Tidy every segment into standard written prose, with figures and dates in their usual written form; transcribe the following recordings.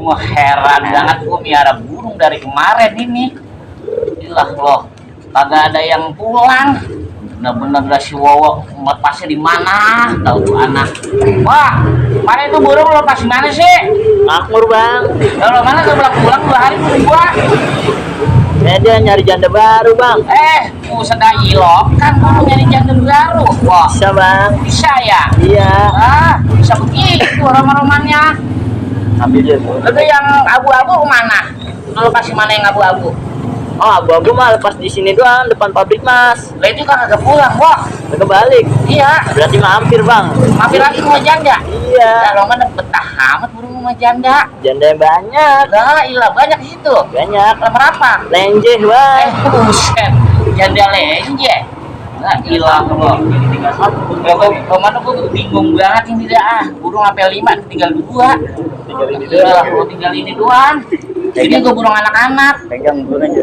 Wah, heran banget gua miara burung dari kemarin ini. Ilah loh, kagak ada yang pulang. Bener-bener dah si Wowo melepasnya di mana? Tahu tuh anak. Wah, kemarin itu burung lo lepas di mana sih? Makmur bang. Kalau mana tuh pulang 2 hari burung gua? Dia nyari janda baru bang. Buset dah ilokan mau nyari janda baru. Wah, Bisa bang. bisa ya? Iya. Bisa begitu roman-romannya. Ambil dia tuh. Itu yang abu-abu mana? Lo kasih mana yang abu-abu? Oh abu-abu mah lepas di sini doang depan pabrik mas. Lah itu kan kagak pulang, wah. Udah kebalik. Iya, Berarti mampir bang. mampir lagi mau janda. Iya. Kalau mana betah amat burung sama janda. Janda yang banyak. Lah, ilah banyak di situ. Banyak. Lah berapa? Lenjeh bang. Buset. Janda lenje. Lah ilah lo. Kemana gua bingung banget ini dah. Burung sampai 5 tinggal 2. Tinggal ini Ilah, lo tinggal ini doang. Ini gua burung anak-anak. Pegang dulu aja.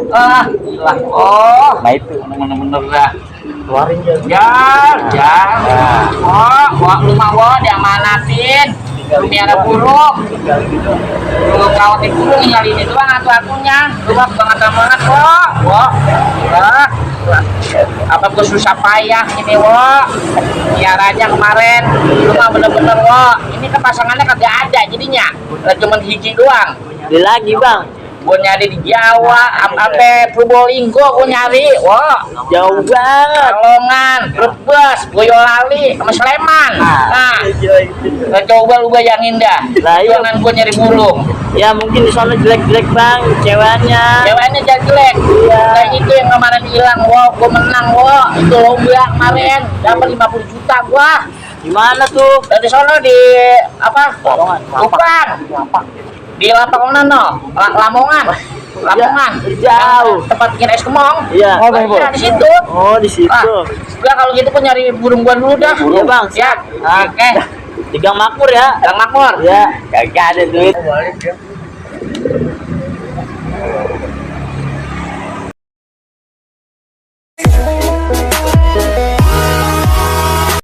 Ilah. Oh, Nah itu. bener-bener dah. Keluarin aja. Jar. Wah, lu mah diamanatin. Lu miara burung. Lu kawatin burung tinggal ini doang atunya. Lu mah banget, wah. Apa gua susah payah ini, wah. Miaranya kemarin. Lu mah bener-bener, wah. Ini kan pasangannya kagak ada jadinya. Cuma hiji doang. Beli lagi bang. Gua nyari di Jawa, sampai Probolinggo gua nyari, wah. Jauh banget. Kalongan, Brebes, Boyolali, sama Sleman. Nah, coba lu bayangin dah. Lah, iya. Jangan gua nyari burung. Ya mungkin di sana jelek-jelek bang ceweknya. Ceweknya jelek. Iya. Kayak itu yang kemarin hilang, wah, gua menang, wah. Itu lomba kemarin, dapat 50 juta gua. Gimana tuh? Dari sono di apa? Lamongan. Bukan. Di lapangan Lamongan. Lamongan. Jauh. Tempat bikin es kemong. Iya. Iya, di situ. Oh di situ. Udah kalau gitu gua nyari burung gua dulu dah. Iya bang. Siap. Oke. Di Gang Makmur ya. Gang Makmur. Ya. Gak ada duit.